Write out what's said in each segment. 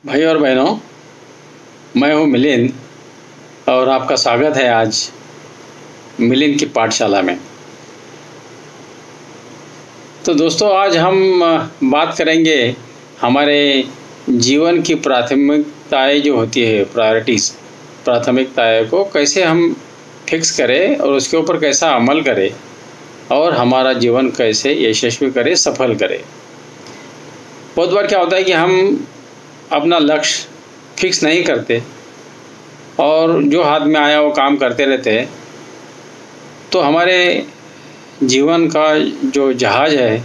भाई और बहनों, मैं हूँ मिलिंद और आपका स्वागत है आज मिलिंद की पाठशाला में। तो दोस्तों, आज हम बात करेंगे हमारे जीवन की प्राथमिकताएं जो होती है, प्राथमिकताएं को कैसे हम फिक्स करें और उसके ऊपर कैसा अमल करें और हमारा जीवन कैसे यशस्वी करें, सफल करें। बहुत बार क्या होता है कि हम अपना लक्ष्य फिक्स नहीं करते और जो हाथ में आया वो काम करते रहते हैं, तो हमारे जीवन का जो जहाज़ है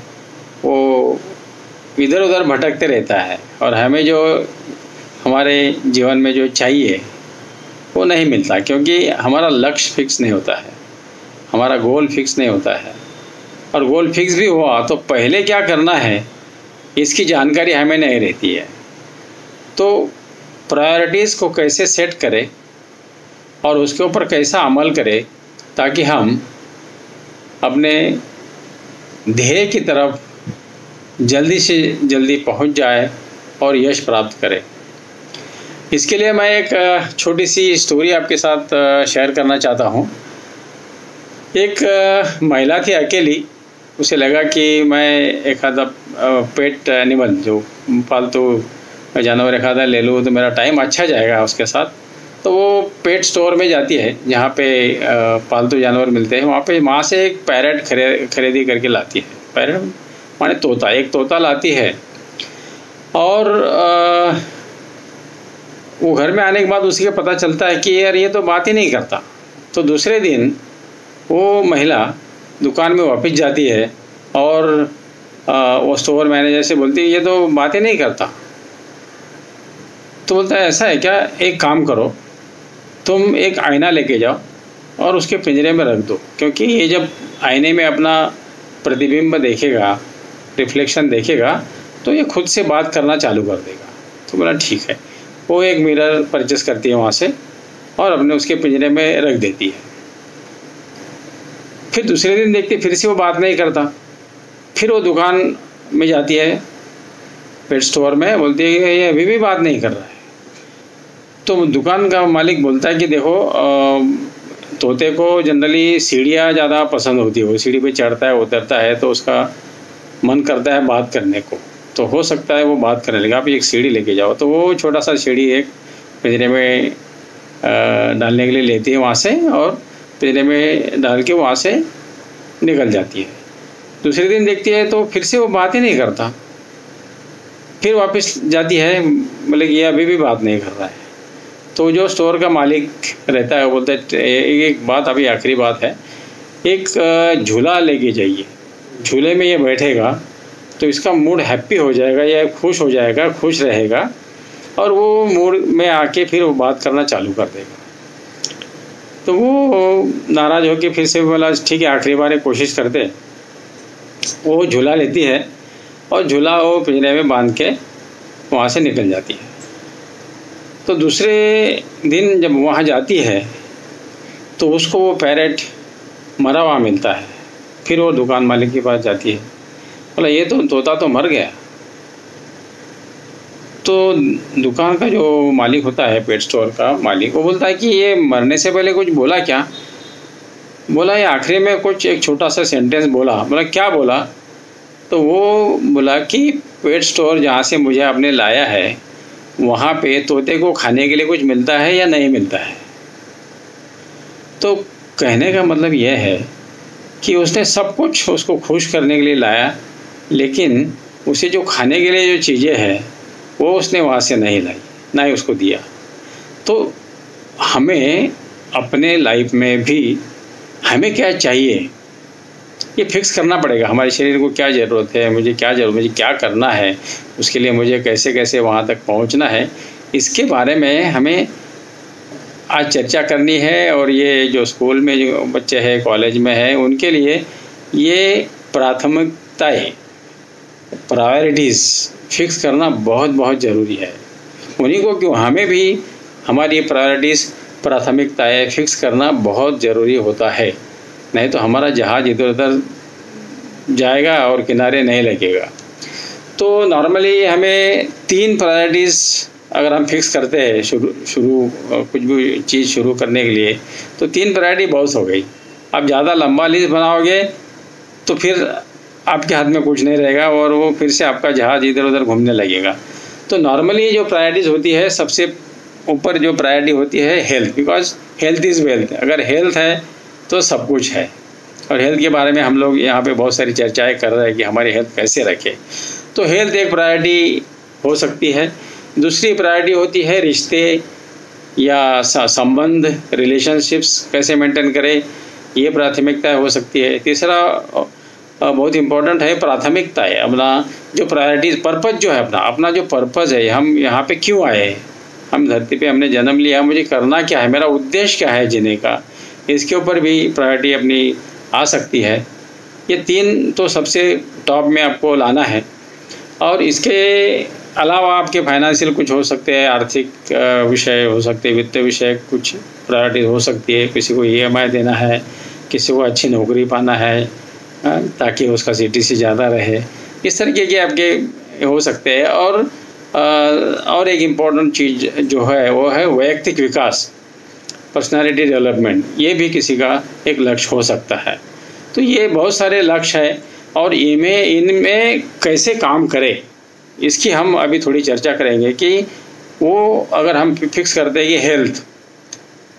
वो इधर उधर भटकते रहता है और हमें जो हमारे जीवन में जो चाहिए वो नहीं मिलता, क्योंकि हमारा लक्ष्य फिक्स नहीं होता है, हमारा गोल फिक्स नहीं होता है। और गोल फिक्स भी हुआ तो पहले क्या करना है इसकी जानकारी हमें नहीं रहती है। तो प्रायोरिटीज़ को कैसे सेट करें और उसके ऊपर कैसा अमल करें ताकि हम अपने ध्येय की तरफ जल्दी से जल्दी पहुंच जाए और यश प्राप्त करें। इसके लिए मैं एक छोटी सी स्टोरी आपके साथ शेयर करना चाहता हूं। एक महिला थी अकेली, उसे लगा कि मैं एक आधा पेट एनिमल, जो पालतू जानवर एक आधा ले लूँ तो मेरा टाइम अच्छा जाएगा उसके साथ। तो वो पेट स्टोर में जाती है जहाँ पे पालतू जानवर मिलते हैं, वहाँ से एक पैरट खरीदी करके लाती है। पैरट माने तोता, एक तोता लाती है और वो घर में आने के बाद उसी को पता चलता है कि यार ये तो बात ही नहीं करता। तो दूसरे दिन वो महिला दुकान में वापस जाती है और वो स्टोर मैनेजर से बोलती है ये तो बात ही नहीं करता। तो बोलता है ऐसा है क्या, एक काम करो, तुम एक आईना लेके जाओ और उसके पिंजरे में रख दो, क्योंकि ये जब आईने में अपना प्रतिबिंब देखेगा, रिफ्लेक्शन देखेगा, तो ये खुद से बात करना चालू कर देगा। तो बोला ठीक है। वो एक मिरर परचेस करती है वहाँ से और अपने उसके पिंजरे में रख देती है। फिर दूसरे दिन देखती फिर से वो बात नहीं करता। फिर वो दुकान में जाती है, पेट स्टोर में, बोलती है कि ये अभी भी बात नहीं कर रहा है। तो दुकान का मालिक बोलता है कि देखो, तोते को जनरली सीढ़ियाँ ज़्यादा पसंद होती है, वो सीढ़ी पे चढ़ता है उतरता है तो उसका मन करता है बात करने को। तो हो सकता है वो बात करने लगे, आप एक सीढ़ी लेके जाओ। तो वो छोटा सा सीढ़ी एक पिंजरे में डालने के लिए लेती है वहाँ से और पिंजरे में डाल के वहाँ से निकल जाती है। दूसरे दिन देखती है तो फिर से वो बात ही नहीं करता। फिर वापस जाती है, बोले कि ये अभी भी बात नहीं कर रहा है। तो जो स्टोर का मालिक रहता है वो बोलता है एक बात, अभी आखिरी बात है, एक झूला लेके जाइए, झूले में ये बैठेगा तो इसका मूड हैप्पी हो जाएगा, या खुश हो जाएगा, खुश रहेगा और वो मूड में आके फिर वो बात करना चालू कर देगा। तो वो नाराज़ होकर फिर से बोला ठीक है, आखिरी बार एक कोशिश करते। वो झूला लेती है और झूला वो पिंजरे में बांध के वहाँ से निकल जाती है। तो दूसरे दिन जब वहाँ जाती है तो उसको वो पैरट मरा हुआ मिलता है। फिर वो दुकान मालिक के पास जाती है, बोला ये तो तोता तो मर गया। तो दुकान का जो मालिक होता है, पेट स्टोर का मालिक, वो बोलता है कि ये मरने से पहले कुछ बोला क्या? बोला ये आखिरी में कुछ एक छोटा सा सेंटेंस बोला। बोला क्या बोला? तो वो बोला कि पेट स्टोर जहाँ से मुझे आपने लाया है वहाँ पे तोते को खाने के लिए कुछ मिलता है या नहीं मिलता है? तो कहने का मतलब यह है कि उसने सब कुछ उसको खुश करने के लिए लाया, लेकिन उसे जो खाने के लिए जो चीज़ें हैं वो उसने वहाँ से नहीं लाई, ना ही उसको दिया। तो हमें अपने लाइफ में भी हमें क्या चाहिए ये फिक्स करना पड़ेगा। हमारे शरीर को क्या ज़रूरत है, मुझे क्या करना है, उसके लिए मुझे कैसे कैसे वहाँ तक पहुँचना है, इसके बारे में हमें आज चर्चा करनी है। और ये जो स्कूल में जो बच्चे हैं, कॉलेज में हैं, उनके लिए ये प्राथमिकताएं, प्रायोरिटीज़ फिक्स करना बहुत बहुत ज़रूरी है। उन्हीं को क्यों, हमें भी हमारी प्रायोरिटीज़, प्राथमिकताएं फिक्स करना बहुत ज़रूरी होता है, नहीं तो हमारा जहाज़ इधर उधर जाएगा और किनारे नहीं लगेगा। तो नॉर्मली हमें 3 प्रायोरिटीज़ अगर हम फिक्स करते हैं शुरू कुछ भी चीज़ शुरू करने के लिए, तो 3 प्रायोरिटी बहुत हो गई। आप ज़्यादा लंबा लिस्ट बनाओगे तो फिर आपके हाथ में कुछ नहीं रहेगा और वो फिर से आपका जहाज़ इधर उधर घूमने लगेगा। तो नॉर्मली जो प्रायोरिटीज़ होती है, सबसे ऊपर जो प्रायोरिटी होती है health, because health is wealth. अगर हेल्थ है तो सब कुछ है, और हेल्थ के बारे में हम लोग यहाँ पे बहुत सारी चर्चाएं कर रहे हैं कि हमारी हेल्थ कैसे रखें। तो हेल्थ एक प्रायोरिटी हो सकती है। दूसरी प्रायोरिटी होती है रिश्ते या संबंध, रिलेशनशिप्स कैसे मेंटेन करें, ये प्राथमिकता हो सकती है। तीसरा बहुत इम्पोर्टेंट है प्राथमिकता है, अपना जो प्रायोरिटीज, पर्पज़ जो है, अपना जो पर्पज़ है, हम यहाँ पे क्यों आए, हम धरती पे हमने जन्म लिया, मुझे करना क्या है, मेरा उद्देश्य क्या है जीने का, इसके ऊपर भी प्रायोरिटी अपनी आ सकती है। ये 3 तो सबसे टॉप में आपको लाना है। और इसके अलावा आपके फाइनेंशियल कुछ हो सकते हैं, आर्थिक विषय हो सकते हैं, वित्त विषय कुछ प्रायोरिटी हो सकती है। किसी को EMI देना है, किसी को अच्छी नौकरी पाना है ताकि उसका CTC ज़्यादा रहे, इस तरीके के आपके हो सकते हैं। और एक इम्पॉर्टेंट चीज़ जो है वो है वैयक्तिक विकास, पर्सनालिटी डेवलपमेंट, ये भी किसी का एक लक्ष्य हो सकता है। तो ये बहुत सारे लक्ष्य हैं, और इनमें कैसे काम करें इसकी हम अभी थोड़ी चर्चा करेंगे। कि वो अगर हम फिक्स करते हैं कि हेल्थ,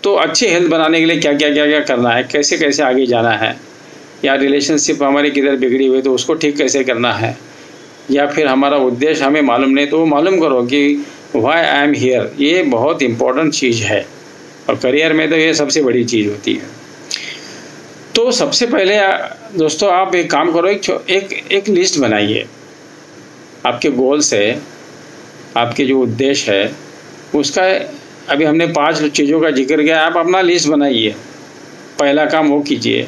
तो अच्छी हेल्थ बनाने के लिए क्या क्या करना है, कैसे कैसे आगे जाना है, या रिलेशनशिप हमारी किधर बिगड़ी हुई तो उसको ठीक कैसे करना है, या फिर हमारा उद्देश्य हमें मालूम नहीं तो वो मालूम करो कि व्हाई आई एम हियर। ये बहुत इम्पोर्टेंट चीज़ है, और करियर में तो ये सबसे बड़ी चीज़ होती है। तो सबसे पहले दोस्तों आप एक काम करो, एक लिस्ट बनाइए आपके गोल्स है, आपके जो उद्देश्य है उसका। अभी हमने 5 चीज़ों का जिक्र किया, आप अपना लिस्ट बनाइए, पहला काम वो कीजिए।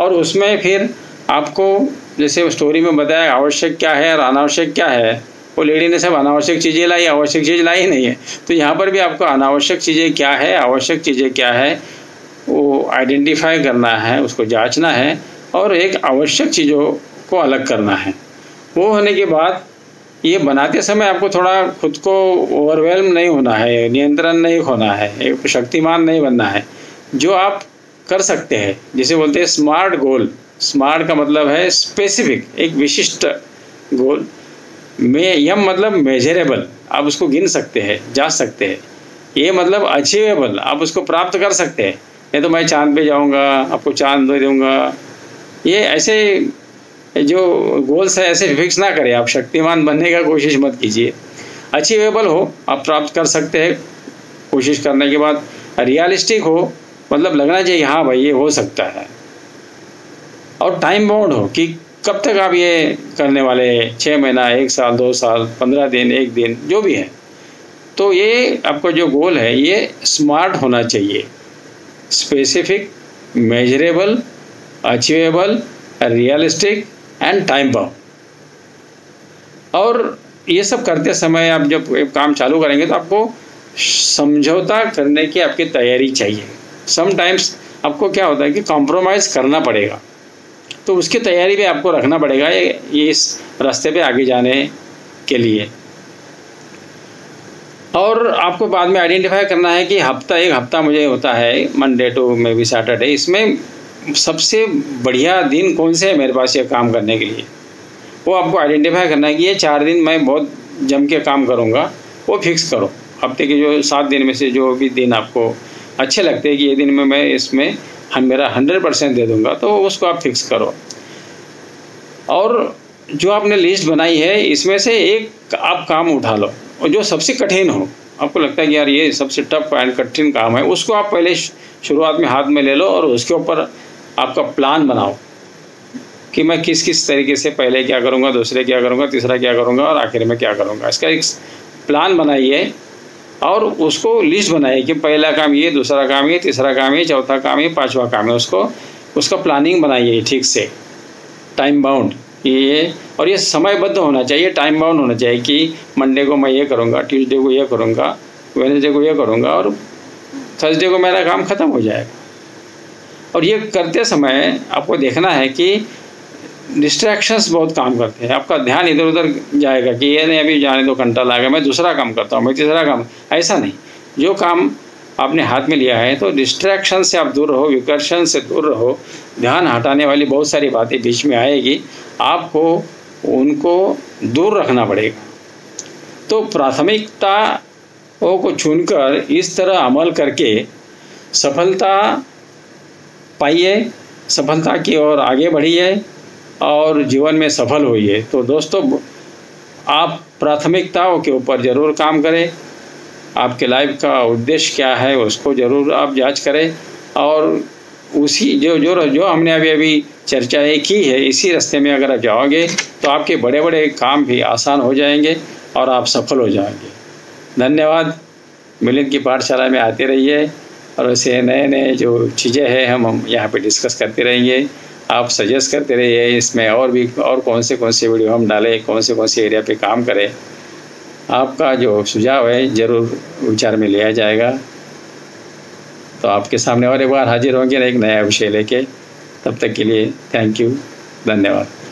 और उसमें फिर आपको जैसे स्टोरी में बताया आवश्यक क्या है और अनावश्यक क्या है, वो लेडी ने सब अनावश्यक चीज़ें लाई, आवश्यक चीज़ लाई नहीं है। तो यहाँ पर भी आपको अनावश्यक चीज़ें क्या है, आवश्यक चीज़ें क्या है, वो आइडेंटिफाई करना है, उसको जांचना है, और एक आवश्यक चीज़ों को अलग करना है। वो होने के बाद ये बनाते समय आपको थोड़ा खुद को ओवरवेल्म नहीं होना है, नियंत्रण नहीं खोना है, एक शक्तिमान नहीं बनना है। जो आप कर सकते हैं, जिसे बोलते हैं स्मार्ट गोल। स्मार्ट का मतलब है स्पेसिफिक, एक विशिष्ट गोल में, यम मतलब मेजरेबल, आप उसको गिन सकते हैं, जांच सकते हैं। ये मतलब अचीवेबल, आप उसको प्राप्त कर सकते हैं। नहीं तो मैं चांद पे जाऊंगा, आपको चांद दे दूंगा, ये ऐसे जो गोल्स है ऐसे फिक्स ना करें। आप शक्तिमान बनने का कोशिश मत कीजिए। अचीवेबल हो, आप प्राप्त कर सकते हैं कोशिश करने के बाद। रियलिस्टिक हो, मतलब लगना चाहिए हाँ भाई ये हो सकता है। और टाइम बाउंड हो कि कब तक आप ये करने वाले, 6 महीना, 1 साल, 2 साल, 15 दिन, 1 दिन, जो भी है। तो ये आपका जो गोल है ये स्मार्ट होना चाहिए, specific, measurable, achievable, realistic and time bound. और ये सब करते समय आप जब काम चालू करेंगे तो आपको समझौता करने की आपकी तैयारी चाहिए। समटाइम्स आपको क्या होता है कि कॉम्प्रोमाइज़ करना पड़ेगा, तो उसकी तैयारी भी आपको रखना पड़ेगा ये इस रास्ते पे आगे जाने के लिए। और आपको बाद में आइडेंटिफाई करना है कि एक हफ्ता मुझे होता है, Monday to maybe Saturday, इसमें सबसे बढ़िया दिन कौन से है मेरे पास ये काम करने के लिए। वो आपको आइडेंटिफाई करना है कि ये 4 दिन मैं बहुत जम के काम करूँगा, वो फिक्स करो। हफ्ते के जो 7 दिन में से जो भी दिन आपको अच्छे लगते हैं कि ये दिन में मैं इसमें मेरा 100% दे दूँगा, तो उसको आप फिक्स करो। और जो आपने लिस्ट बनाई है इसमें से एक आप काम उठा लो, और जो सबसे कठिन हो, आपको लगता है कि यार ये सबसे टफ एंड कठिन काम है, उसको आप पहले शुरुआत में हाथ में ले लो और उसके ऊपर आपका प्लान बनाओ कि मैं किस किस तरीके से पहले क्या करूँगा, दूसरे क्या करूँगा, तीसरा क्या करूँगा और आखिर में क्या करूँगा। इसका एक प्लान बनाइए और उसको लिस्ट बनाइए कि पहला काम ये, दूसरा काम ये, तीसरा काम ये, चौथा काम ये, 5वां काम है। उसका प्लानिंग बनाइए ठीक से, टाइम बाउंड ये, और ये समयबद्ध होना चाहिए, टाइम बाउंड होना चाहिए कि मंडे को मैं ये करूँगा, ट्यूसडे को ये करूँगा, वेडनेसडे को ये करूँगा और थर्सडे को मेरा काम ख़त्म हो जाएगा। और ये करते समय आपको देखना है कि डिस्ट्रैक्शंस बहुत काम करते हैं। आपका ध्यान इधर उधर जाएगा कि ये नहीं अभी जाने दो, घंटा लगा, मैं दूसरा काम करता हूँ, मैं तीसरा काम। ऐसा नहीं, जो काम आपने हाथ में लिया है तो डिस्ट्रैक्शन से आप दूर रहो, विकर्षण से दूर रहो। ध्यान हटाने वाली बहुत सारी बातें बीच में आएगी, आपको उनको दूर रखना पड़ेगा। तो प्राथमिकताओं को चुनकर इस तरह अमल करके सफलता पाइए, सफलता की ओर आगे बढ़िए और जीवन में सफल होइए। तो दोस्तों, आप प्राथमिकताओं के ऊपर ज़रूर काम करें। आपके लाइफ का उद्देश्य क्या है उसको ज़रूर आप जांच करें, और उसी जो हमने अभी चर्चाएं की है, इसी रास्ते में अगर आप जाओगे तो आपके बड़े बड़े काम भी आसान हो जाएंगे और आप सफल हो जाएंगे। धन्यवाद। मिलिंद की पाठशाला में आते रहिए और ऐसे नए नए जो चीज़ें हैं हम यहाँ पे डिस्कस करते रहेंगे। आप सजेस्ट करते रहिए इसमें और कौन से वीडियो हम डालें, कौन से एरिया पे काम करें। आपका जो सुझाव है ज़रूर विचार में लिया जाएगा। तो आपके सामने और एक बार हाजिर होंगे एक नया विषय लेके। तब तक के लिए थैंक यू, धन्यवाद।